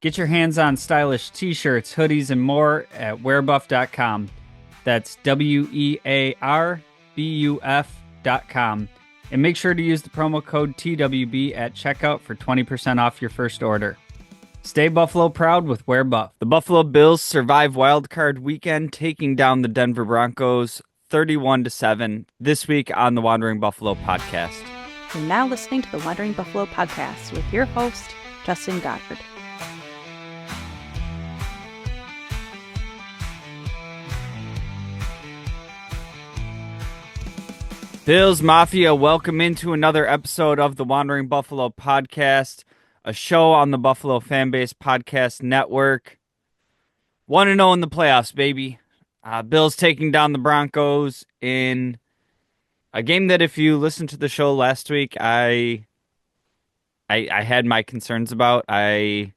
Get your hands on stylish t-shirts, hoodies, and more at wearbuff.com. That's wearbuff.com. And make sure to use the promo code TWB at checkout for 20% off your first order. Stay Buffalo proud with Wear Buff. The Buffalo Bills survive wildcard weekend, taking down the Denver Broncos 31-7 this week on the Wandering Buffalo podcast. You're now listening to the Wandering Buffalo podcast with your host, Justin Goddard. Bills Mafia, welcome into another episode of the Wandering Buffalo podcast, a show on the Buffalo Fanbase Podcast Network. 1-0 in the playoffs, baby. Bills taking down the Broncos in a game that, if you listened to the show last week, I had my concerns about. I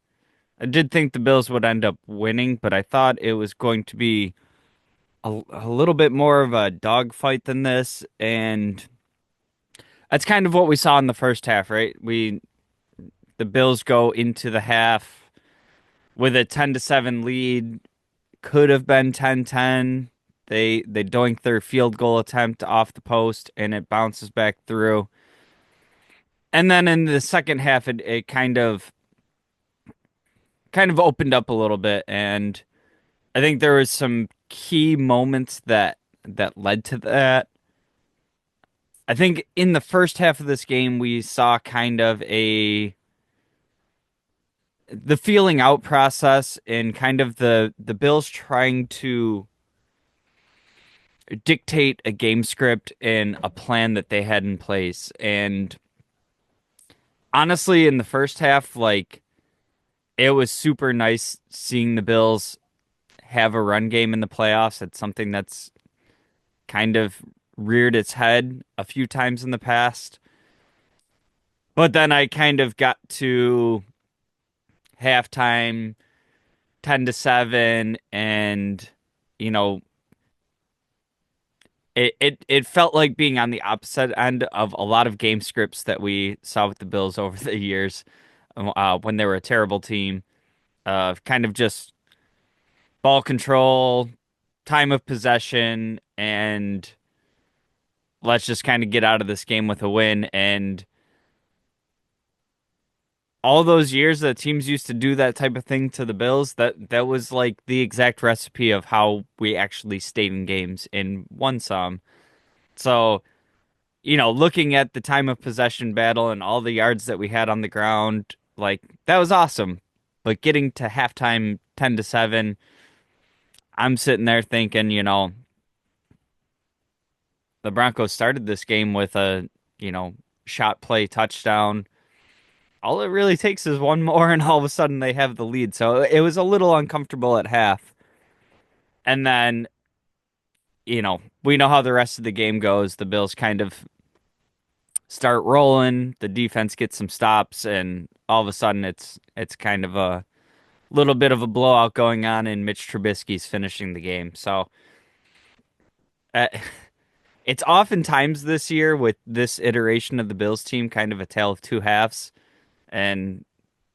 did think the Bills would end up winning, but I thought it was going to be a little bit more of a dogfight than this, and that's kind of what we saw in the first half, right? The Bills go into the half with a 10-7 lead, could have been 10-10. They doink their field goal attempt off the post, and it bounces back through. And then in the second half, it kind of opened up a little bit, and I think there was some key moments that led to that. I think in the first half of this game, we saw kind of the feeling out process and kind of the Bills trying to dictate a game script and a plan that they had in place. And honestly, in the first half, it was super nice seeing the Bills have a run game in the playoffs. It's something that's kind of reared its head a few times in the past. But then I kind of got to halftime 10-7, and it felt like being on the opposite end of a lot of game scripts that we saw with the Bills over the years, when they were a terrible team. Kind of just ball control, time of possession, and let's just kind of get out of this game with a win. And all those years that teams used to do that type of thing to the Bills, that was like the exact recipe of how we actually stayed in games and won some. So, looking at the time of possession battle and all the yards that we had on the ground, that was awesome. But getting to halftime 10-7, I'm sitting there thinking, the Broncos started this game with a, shot play touchdown. All it really takes is one more, and all of a sudden they have the lead. So it was a little uncomfortable at half. And then, we know how the rest of the game goes. The Bills kind of start rolling. The defense gets some stops, and all of a sudden it's kind of a little bit of a blowout going on, and Mitch Trubisky's finishing the game. So uh, it's oftentimes this year with this iteration of the Bills team kind of a tale of two halves, and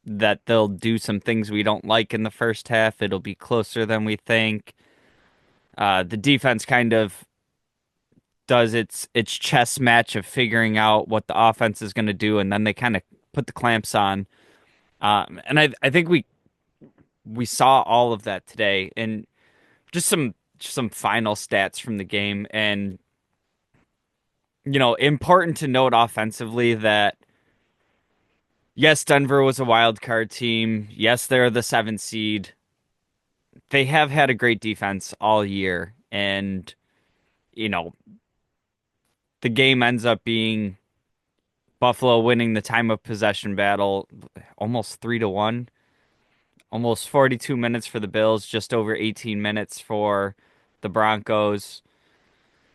that they'll do some things we don't like in the first half. It'll be closer than we think. The defense kind of does its chess match of figuring out what the offense is going to do, and then they kind of put the clamps on. And I think we saw all of that today, and just some final stats from the game. And important to note offensively that yes, Denver was a wild card team. Yes, they're the 7th seed. They have had a great defense all year, and the game ends up being Buffalo winning the time of possession battle almost 3-1. Almost 42 minutes for the Bills, just over 18 minutes for the Broncos.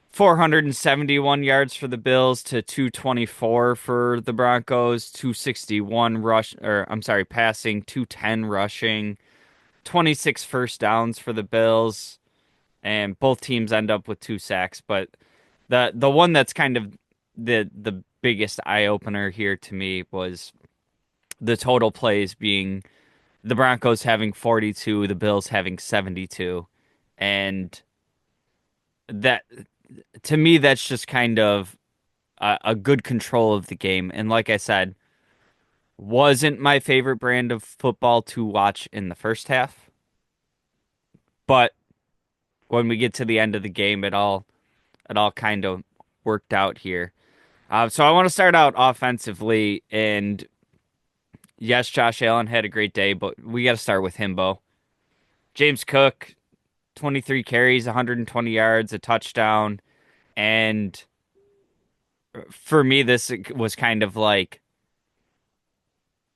471 yards for the Bills to 224 for the Broncos. 261 passing, 210 rushing. 26 first downs for the Bills, and both teams end up with 2 sacks. But the one that's kind of the biggest eye opener here to me was the total plays being the Broncos having 42, the Bills having 72. And that, to me, that's just kind of a good control of the game. And like I said, wasn't my favorite brand of football to watch in the first half. But when we get to the end of the game, it all kind of worked out here. So I want to start out offensively, and yes, Josh Allen had a great day, but we got to start with Himbo. James Cook, 23 carries, 120 yards, a touchdown, and for me, this was kind of like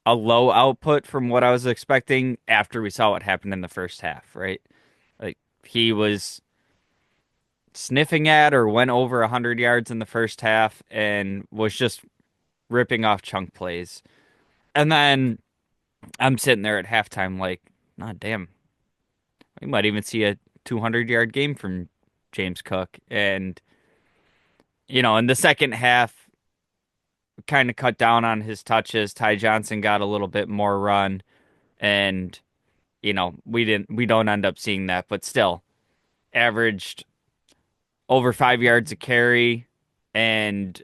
a low output from what I was expecting after we saw what happened in the first half, right? Like he was sniffing at or went over 100 yards in the first half and was just ripping off chunk plays. And then I'm sitting there at halftime like, nah, damn, we might even see a 200-yard game from James Cook. And, in the second half, kind of cut down on his touches. Ty Johnson got a little bit more run, and, we don't end up seeing that, but still averaged over 5 yards a carry and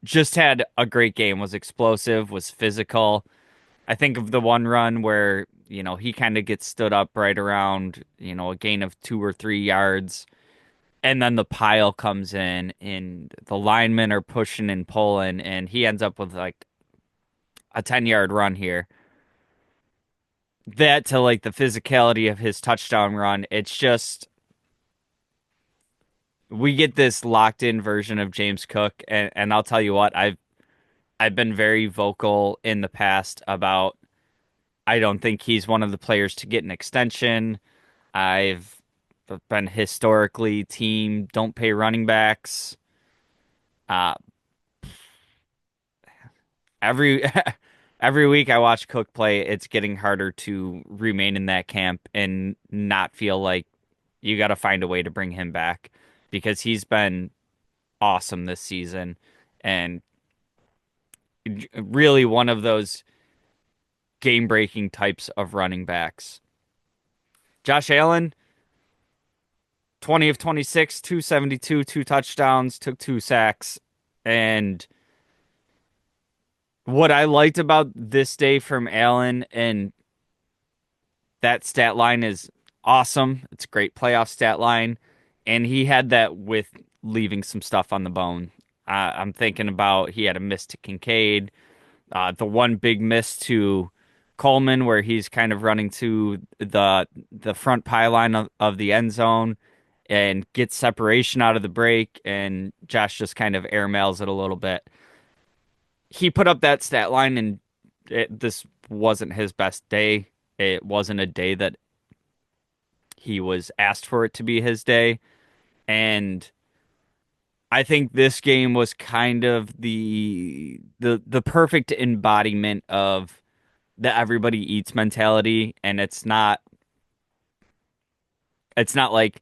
just had a great game, was explosive, was physical. I think of the one run where, he kind of gets stood up right around, a gain of 2 or 3 yards. And then the pile comes in and the linemen are pushing and pulling and he ends up with like a 10-yard run here. That to like the physicality of his touchdown run, it's just we get this locked in version of James Cook and I'll tell you what, I've been very vocal in the past about I don't think he's one of the players to get an extension. I've been historically team don't pay running backs. Uh, every every week I watch Cook play, it's getting harder to remain in that camp and not feel like you got to find a way to bring him back because he's been awesome this season and really one of those game-breaking types of running backs. Josh Allen, 20 of 26, 272, two touchdowns, took two sacks. And what I liked about this day from Allen, and that stat line is awesome. It's a great playoff stat line. And he had that with leaving some stuff on the bone. I'm thinking about he had a miss to Kincaid, the one big miss to Coleman, where he's kind of running to the front pylon of the end zone and gets separation out of the break, and Josh just kind of airmails it a little bit. He put up that stat line, and this wasn't his best day. It wasn't a day that he was asked for it to be his day, and I think this game was kind of the perfect embodiment of the everybody eats mentality, and it's not like,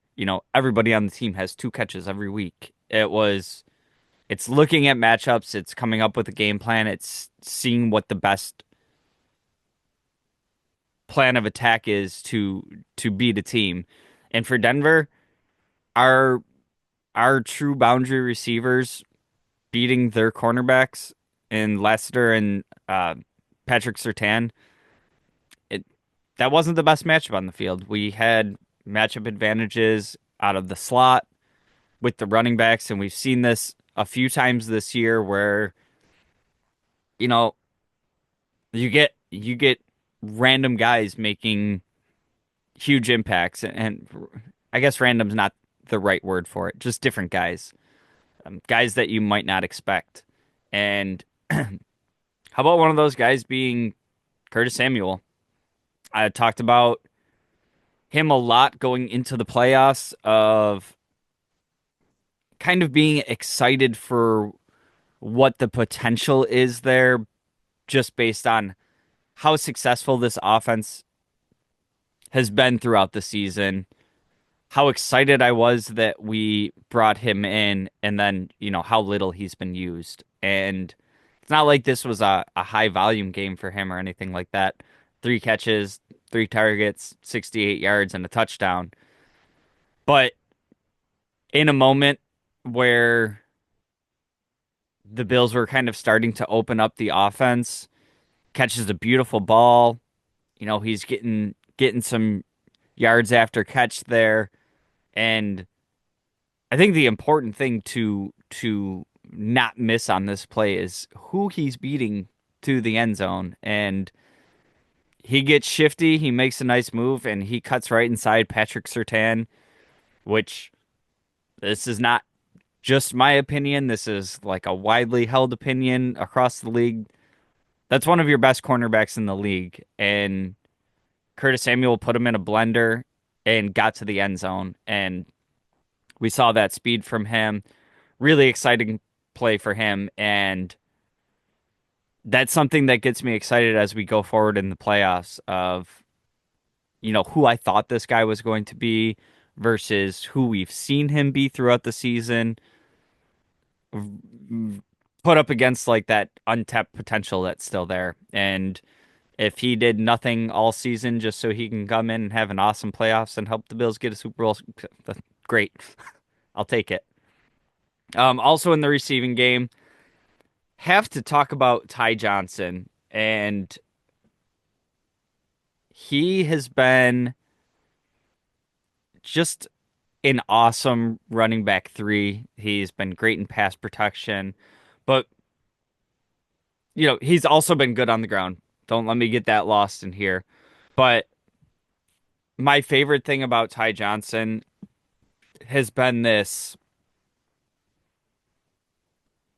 everybody on the team has two catches every week. It's looking at matchups, it's coming up with a game plan, it's seeing what the best plan of attack is to beat a team. And for Denver, our our true boundary receivers beating their cornerbacks in Lassiter and Patrick Surtain, it that wasn't the best matchup on the field. We had matchup advantages out of the slot with the running backs, and we've seen this a few times this year where, you know, you get random guys making huge impacts, and I guess random's not the right word for it, just different guys, guys that you might not expect. And how about one of those guys being Curtis Samuel? I talked about him a lot going into the playoffs of kind of being excited for what the potential is there just based on how successful this offense has been throughout the season, how excited I was that we brought him in, and then, how little he's been used. And it's not like this was a high volume game for him or anything like that. three catches, three targets, 68 yards, and a touchdown. But in a moment where the Bills were kind of starting to open up the offense, catches a beautiful ball. He's getting some yards after catch there. And I think the important thing to not miss on this play is who he's beating to the end zone. And he gets shifty, he makes a nice move, and he cuts right inside Patrick Surtain, which this is not just my opinion. This is like a widely held opinion across the league. That's one of your best cornerbacks in the league. And Curtis Samuel put him in a blender and got to the end zone. And we saw that speed from him. Really exciting play for him. And that's something that gets me excited as we go forward in the playoffs of, who I thought this guy was going to be versus who we've seen him be throughout the season, put up against like that untapped potential that's still there. And if he did nothing all season just so he can come in and have an awesome playoffs and help the Bills get a Super Bowl, great. I'll take it. Also in the receiving game, have to talk about Ty Johnson. And he has been just an awesome running back three. He's been great in pass protection, but he's also been good on the ground. Don't let me get that lost in here. But my favorite thing about Ty Johnson has been this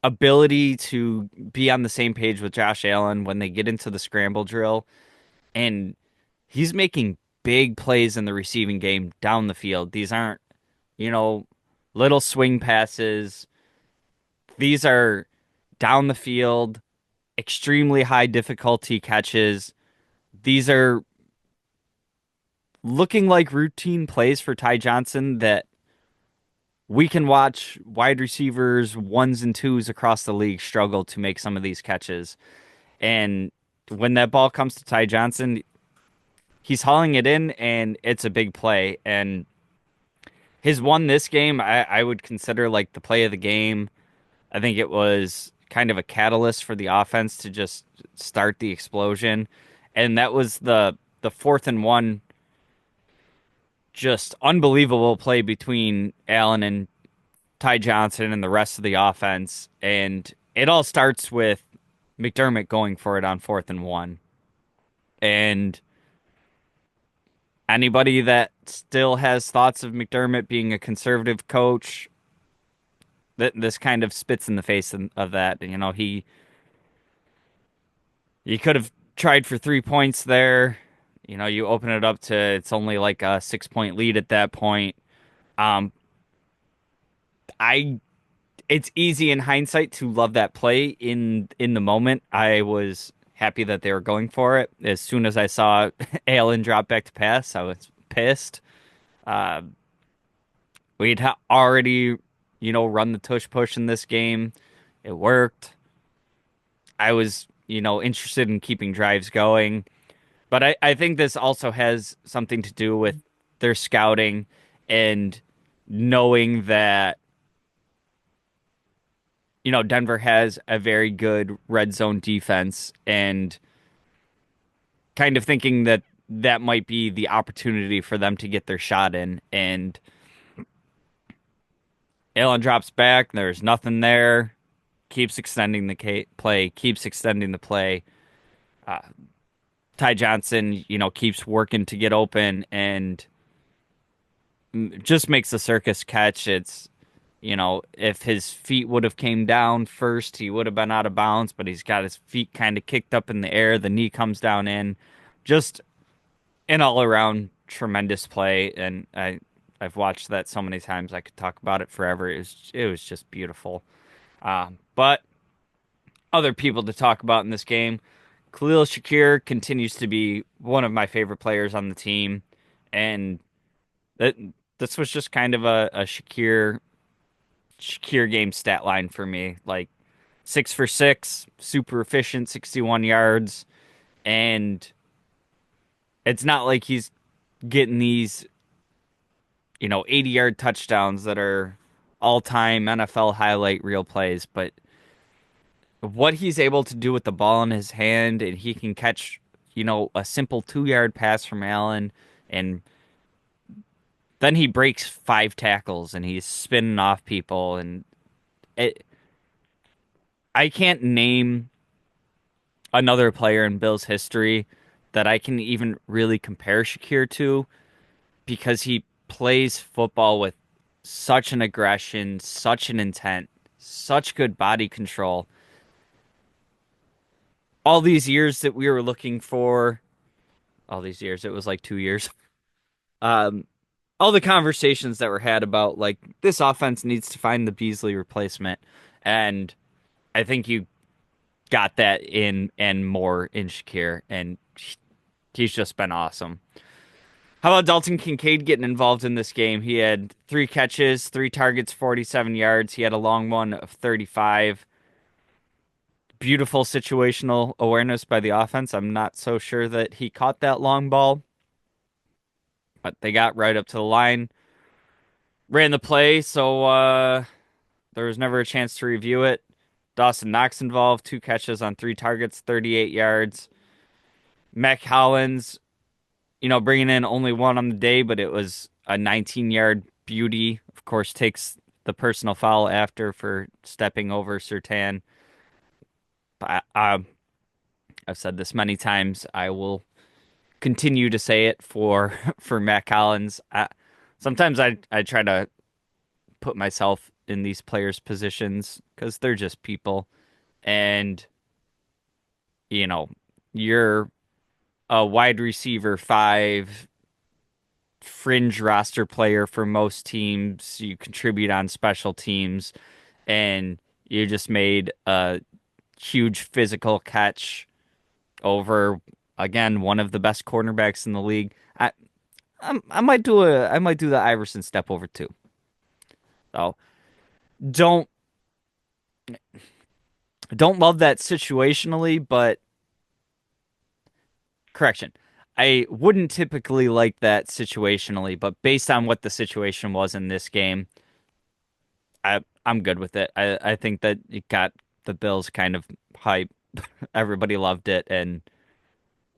ability to be on the same page with Josh Allen when they get into the scramble drill. And he's making big plays in the receiving game down the field. These aren't, you know, little swing passes. These are down the field, extremely high difficulty catches. These are looking like routine plays for Ty Johnson that we can watch wide receivers ones and twos across the league struggle to make some of these catches. And when that ball comes to Ty Johnson, he's hauling it in and it's a big play. And his one this game, I would consider like the play of the game. I think it was kind of a catalyst for the offense to just start the explosion. And that was the 4th and 1, just unbelievable play between Allen and Ty Johnson and the rest of the offense. And it all starts with McDermott going for it on 4th and 1. And anybody that still has thoughts of McDermott being a conservative coach, that this kind of spits in the face of that. He could have tried for 3 points there. You open it up to it's only like a 6 point lead at that point. Um, I it's easy in hindsight to love that play. In the moment, I was happy that they were going for it. As soon as I saw Allen drop back to pass, I was pissed. Uh, we'd already, run the tush push in this game. It worked. I was, interested in keeping drives going. But I think this also has something to do with their scouting and knowing that, Denver has a very good red zone defense and kind of thinking that that might be the opportunity for them to get their shot in. And Allen drops back. There's nothing there. Keeps extending the play, keeps extending the play. Uh, Ty Johnson, keeps working to get open and just makes the circus catch. If his feet would have came down first, he would have been out of bounds, but he's got his feet kind of kicked up in the air. The knee comes down in. Just an all around tremendous play. And I've watched that so many times. I could talk about it forever. It was just beautiful. But other people to talk about in this game. Khalil Shakir continues to be one of my favorite players on the team. And that this was just kind of a Shakir game stat line for me. Like 6 for 6, super efficient, 61 yards, and it's not like he's getting these, 80-yard touchdowns that are all-time NFL highlight reel plays, but what he's able to do with the ball in his hand, and he can catch, a simple 2-yard pass from Allen, and then he breaks 5 tackles and he's spinning off people, and it, I can't name another player in Bills history that I can even really compare Shakir to because he plays football with such an aggression, such an intent, such good body control. All these years that we were looking for, all these years, it was like 2 years. Um, all the conversations that were had about like this offense needs to find the Beasley replacement, and I think you got that in and more in Shakir, and he's just been awesome. How about Dalton Kincaid getting involved in this game? He had 3 catches, 3 targets, 47 yards. He had a long one of 35. Beautiful situational awareness by the offense. I'm not so sure that he caught that long ball, but they got right up to the line, ran the play, so there was never a chance to review it. Dawson Knox involved, 2 catches on 3 targets, 38 yards. Mac Hollins, bringing in only one on the day, but it was a 19-yard beauty. Of course, takes the personal foul after for stepping over Surtain. I've said this many times. I will continue to say it for for Mac Hollins. Sometimes I try to put myself in these players' positions because they're just people, and you know, you're a wide receiver five fringe roster player for most teams. You contribute on special teams, and you just made a huge physical catch over again one of the best cornerbacks in the league. I might do the Iverson step over too. So don't don't love that situationally, but correction. I wouldn't typically like that situationally, but based on what the situation was in this game, I'm good with it. I think that it got the Bills kind of hype. Everybody loved it, and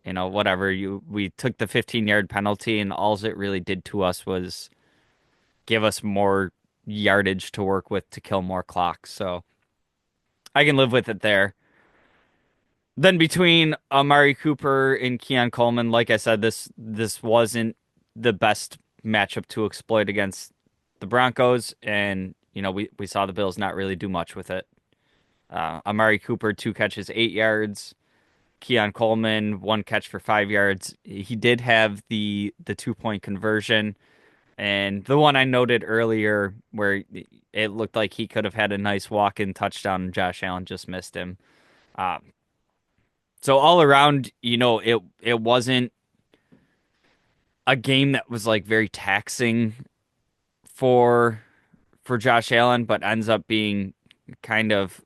whatever we took the 15-yard penalty, and all it really did to us was give us more yardage to work with to kill more clock. So I can live with it there. Then between Amari Cooper and Keon Coleman, like I said, this wasn't the best matchup to exploit against the Broncos, and we saw the Bills not really do much with it. Amari Cooper 2 catches, 8 yards. Keon Coleman 1 catch for 5 yards. He did have the 2-point conversion, and the one I noted earlier where it looked like he could have had a nice walk-in touchdown, and Josh Allen just missed him. Uh, so all around, it wasn't a game that was like very taxing for Josh Allen, but ends up being kind of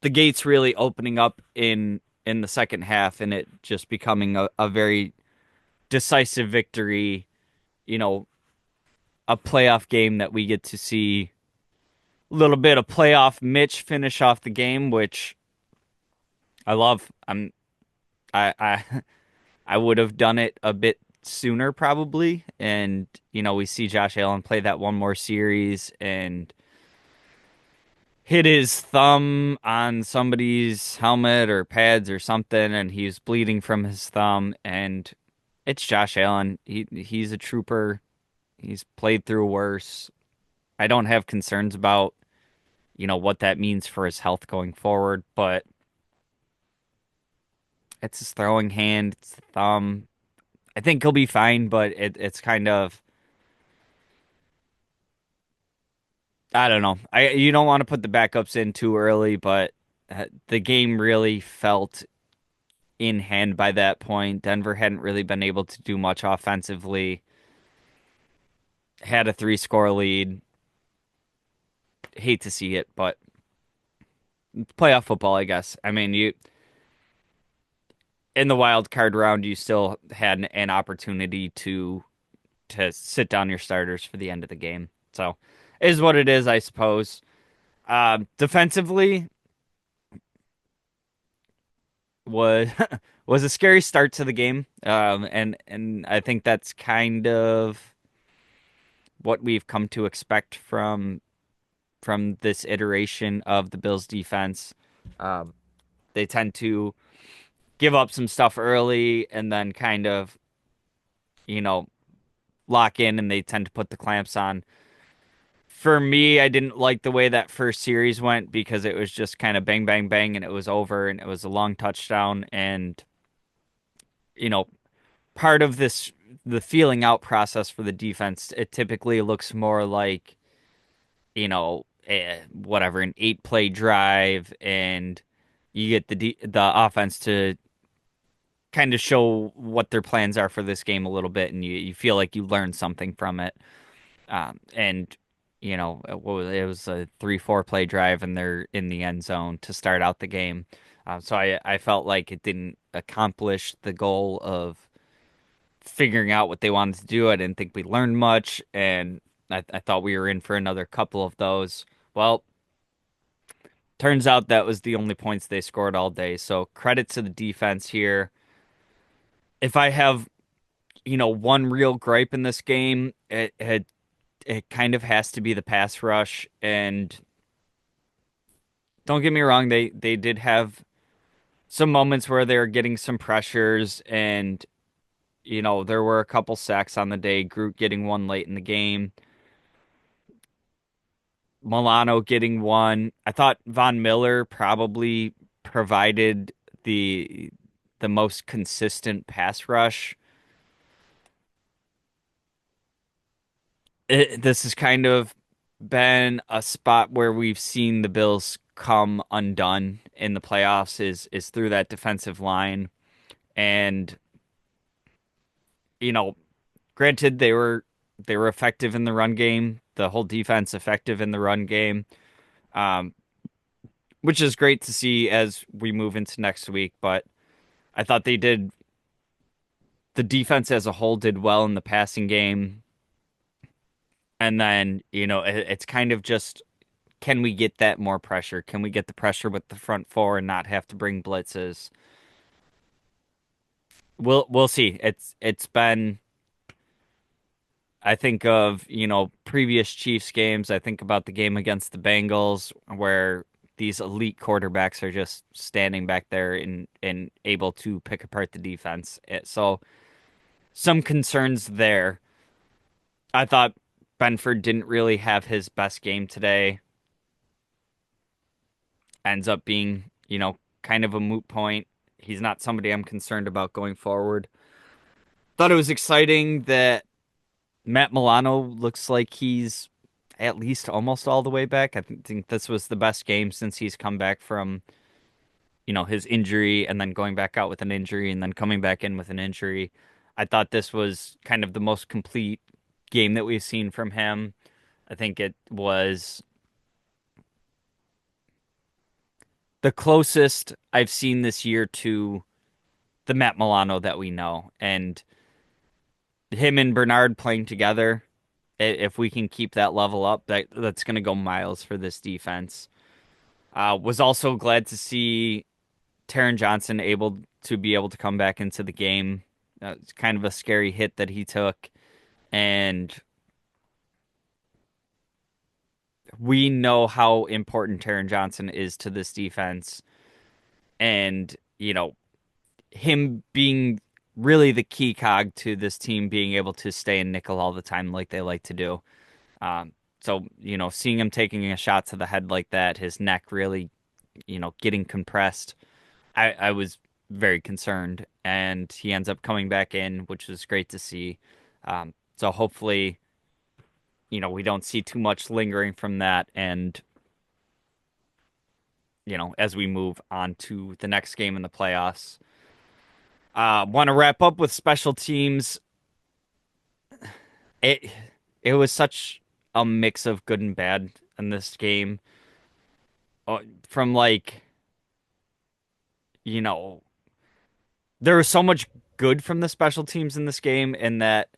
the gates really opening up in the second half, and it just becoming a very decisive victory, you know, a playoff game that we get to see a little bit of playoff Mitch finish off the game, which I love. I I would have done it a bit sooner probably, and we see Josh Allen play that one more series and hit his thumb on somebody's helmet or pads or something, and he's bleeding from his thumb, and it's Josh Allen. He's a trooper. He's played through worse. I don't have concerns about, what that means for his health going forward, but it's his throwing hand, it's the thumb. I think he'll be fine, but it's kind of, I don't know. You don't want to put the backups in too early, but the game really felt in hand by that point. Denver hadn't really been able to do much offensively. Had a 3-score lead. Hate to see it, but playoff football, I guess. I mean, in the wild card round, you still had an opportunity to sit down your starters for the end of the game. So, is what it is, I suppose. Defensively was was a scary start to the game, and I think that's kind of what we've come to expect from this iteration of the Bills defense. Um, they tend to give up some stuff early and then kind of, you know, lock in and they tend to put the clamps on. For me, I didn't like the way that first series went because it was just kind of bang, bang, bang, and it was over and it was a long touchdown. And, you know, part of the feeling out process for the defense, it typically looks more like, whatever, an 8 play drive, and you get the offense to kind of show what their plans are for this game a little bit, and you feel like you learned something from it. And it was a 3-4 play drive, and they're in the end zone to start out the game. So I felt like it didn't accomplish the goal of figuring out what they wanted to do. I didn't think we learned much, and I thought we were in for another couple of those. Well, turns out that was the only points they scored all day. So credit to the defense here. If I have, one real gripe in this game, it kind of has to be the pass rush. And don't get me wrong, they did have some moments where they were getting some pressures, and there were a couple sacks on the day. Groot getting one late in the game, Milano getting one. I thought Von Miller probably provided the the most consistent pass rush. This has kind of been a spot where we've seen the Bills come undone in the playoffs is through that defensive line. And, you know, granted they were effective in the run game, the whole defense effective in the run game. Um, which is great to see as we move into next week, but I thought the defense as a whole did well in the passing game. And then, it's kind of just, can we get that more pressure? Can we get the pressure with the front four and not have to bring blitzes? We'll see. It's been, I think of, previous Chiefs games. I think about the game against the Bengals where these elite quarterbacks are just standing back there and able to pick apart the defense. So some concerns there. I thought Benford didn't really have his best game today. Ends up being, kind of a moot point. He's not somebody I'm concerned about going forward. Thought it was exciting that Matt Milano looks like he's at least almost all the way back. I think this was the best game since he's come back from, his injury and then going back out with an injury and then coming back in with an injury. I thought this was kind of the most complete game that we've seen from him. I think it was the closest I've seen this year to the Matt Milano that we know. And him and Bernard playing together, if we can keep that level up, that's going to go miles for this defense. Was also glad to see Taron Johnson able to come back into the game. It's kind of a scary hit that he took, and we know how important Taron Johnson is to this defense. And him being really the key cog to this team being able to stay in nickel all the time like they like to do. Um, so, seeing him taking a shot to the head like that, his neck really, getting compressed, I was very concerned. And he ends up coming back in, which was great to see. So hopefully, we don't see too much lingering from that. And, as we move on to the next game in the playoffs. Want to wrap up with special teams. It it was such a mix of good and bad in this game. From like, you know, there was so much good from the special teams in this game, in that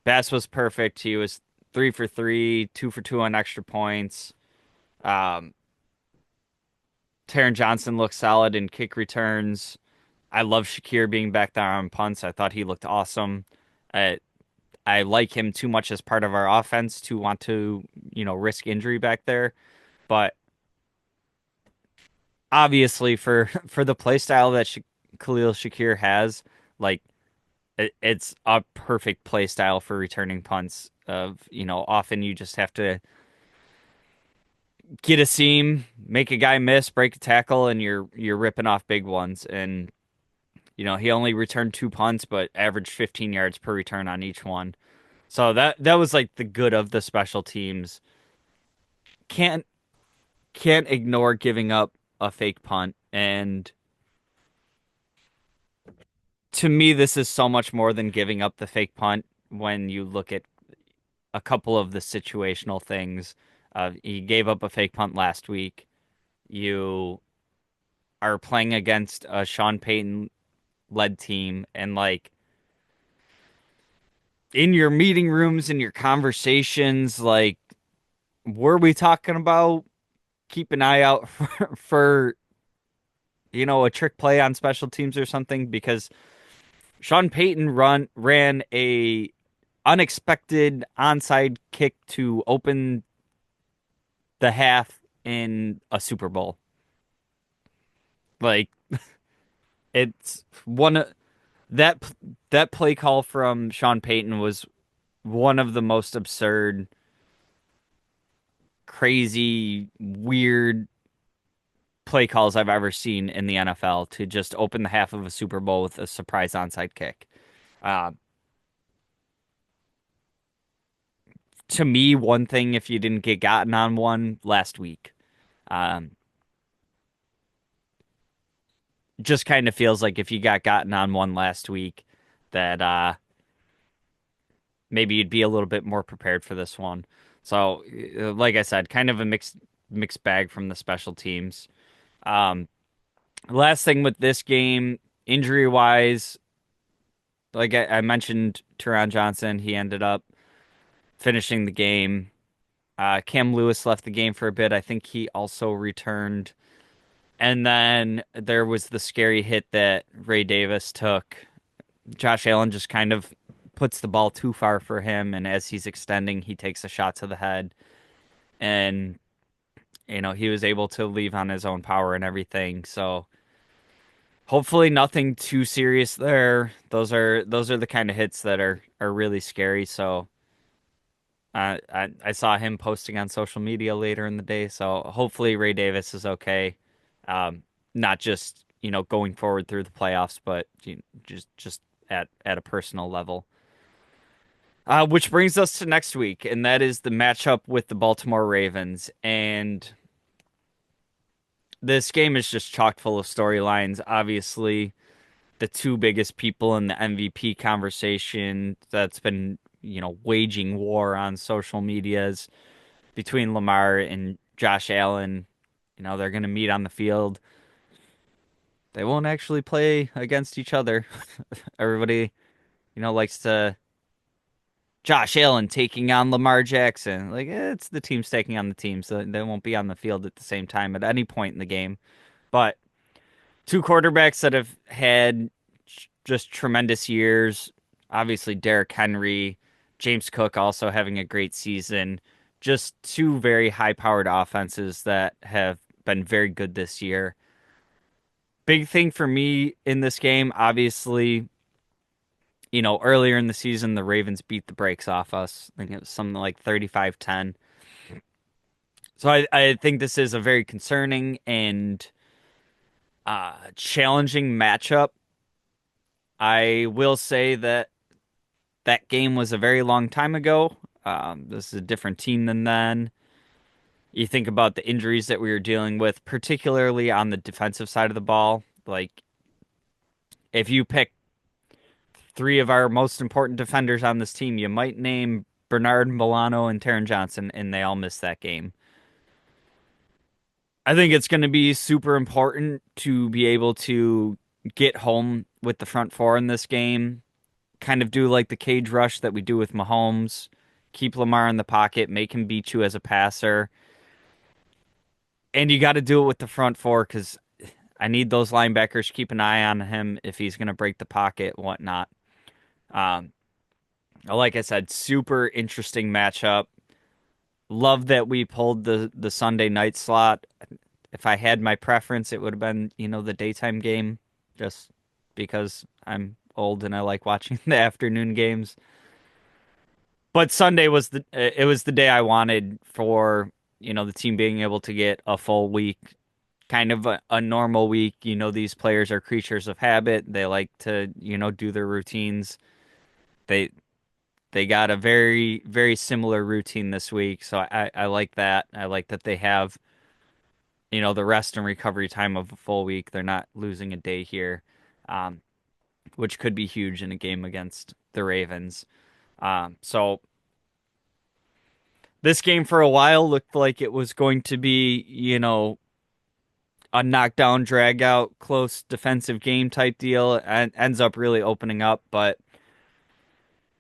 Bass was perfect. He was 3 for 3, 2 for 2 on extra points. Um, Taron Johnson looked solid in kick returns. I love Shakir being back there on punts. I thought he looked awesome. I, I like him too much as part of our offense to want to, risk injury back there. But obviously, for for the play style that Khalil Shakir has, like it's a perfect play style for returning punts. Often you just have to get a seam, make a guy miss, break a tackle, and you're ripping off big ones. And he only returned 2 punts, but averaged 15 yards per return on each one. So that was like the good of the special teams. Can't can't ignore giving up a fake punt. And to me, this is so much more than giving up the fake punt when you look at a couple of the situational things. He gave up a fake punt last week. You are playing against a Sean Payton led team, and like in your meeting rooms, in your conversations, like were we talking about keep an eye out for a trick play on special teams or something? Because Sean Payton ran a unexpected onside kick to open the half in a Super Bowl. Like it's one of that that play call from Sean Payton was one of the most absurd, crazy, weird play calls I've ever seen in the NFL, to just open the half of a Super Bowl with a surprise onside kick. Uh, to me, one thing, if you didn't get gotten on one last week, um, just kind of feels like if you got gotten on one last week, that maybe you'd be a little bit more prepared for this one. So, like I said, kind of a mixed bag from the special teams. Um, Last thing with this game, injury wise, like I mentioned, Teron Johnson, he ended up finishing the game. Cam Lewis left the game for a bit. I think he also returned. And then there was the scary hit that Ray Davis took. Josh Allen just kind of puts the ball too far for him, and as he's extending, he takes a shot to the head. And he was able to leave on his own power and everything. So hopefully nothing too serious there. Those are the kind of hits that are really scary. So I saw him posting on social media later in the day. So hopefully Ray Davis is okay. Um, Not just going forward through the playoffs, but just at a personal level. Which brings us to next week, and that is the matchup with the Baltimore Ravens. And this game is just chock full of storylines. Obviously, the two biggest people in the MVP conversation that's been, waging war on social medias between Lamar and Josh Allen. They're going to meet on the field. They won't actually play against each other. Everybody, likes to Josh Allen taking on Lamar Jackson. Like it's the teams taking on the team, so they won't be on the field at the same time at any point in the game. But two quarterbacks that have had just tremendous years. Obviously, Derrick Henry, James Cook also having a great season. Just two very high-powered offenses that have been very good this year. Big thing for me in this game, obviously, earlier in the season, the Ravens beat the brakes off us. I think it was something like 35-10. So I think this is a very concerning and challenging matchup. I will say that that game was a very long time ago. This is a different team than then. You think about the injuries that we were dealing with, particularly on the defensive side of the ball. Like, if you pick three of our most important defenders on this team, you might name Bernard Milano and Taron Johnson, and they all missed that game. I think it's going to be super important to be able to get home with the front four in this game, kind of do like the cage rush that we do with Mahomes, keep Lamar in the pocket, make him beat you as a passer. And you got to do it with the front four because I need those linebackers to keep an eye on him if he's going to break the pocket, whatnot. Um, like I said, super interesting matchup. Love that we pulled the Sunday night slot. If I had my preference, it would have been, the daytime game, just because I'm old and I like watching the afternoon games. But Sunday was the day I wanted for, the team being able to get a full week, kind of a normal week. These players are creatures of habit. They like to, do their routines. They they got a very, very similar routine this week, so I like that. I like that they have, the rest and recovery time of a full week. They're not losing a day here, um, which could be huge in a game against the Ravens. So this game for a while looked like it was going to be, a knockdown, drag out, close defensive game type deal, and ends up really opening up. But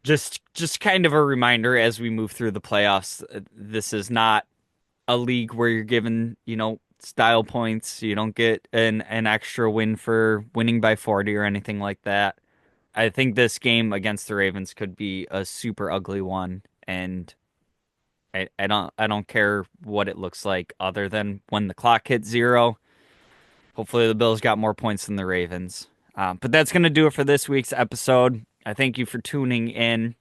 just kind of a reminder as we move through the playoffs, this is not a league where you're given, style points. You don't get an extra win for winning by 40 or anything like that. I think this game against the Ravens could be a super ugly one, and I don't care what it looks like other than when the clock hits zero. Hopefully the Bills got more points than the Ravens. But that's going to do it for this week's episode. I thank you for tuning in.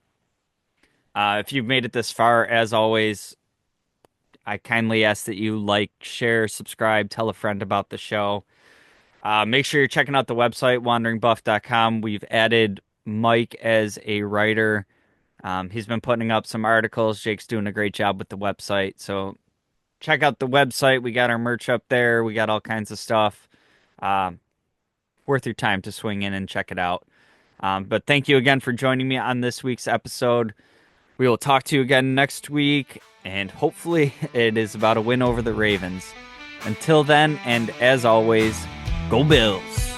If you've made it this far, as always, I kindly ask that you like, share, subscribe, tell a friend about the show. Make sure you're checking out the website, wanderingbuff.com. We've added Mike as a writer. He's been putting up some articles. Jake's doing a great job with the website. So check out the website. We got our merch up there. We got all kinds of stuff. Um, Worth your time to swing in and check it out. But thank you again for joining me on this week's episode. We will talk to you again next week, and hopefully it is about a win over the Ravens. Until then, and as always, go Bills!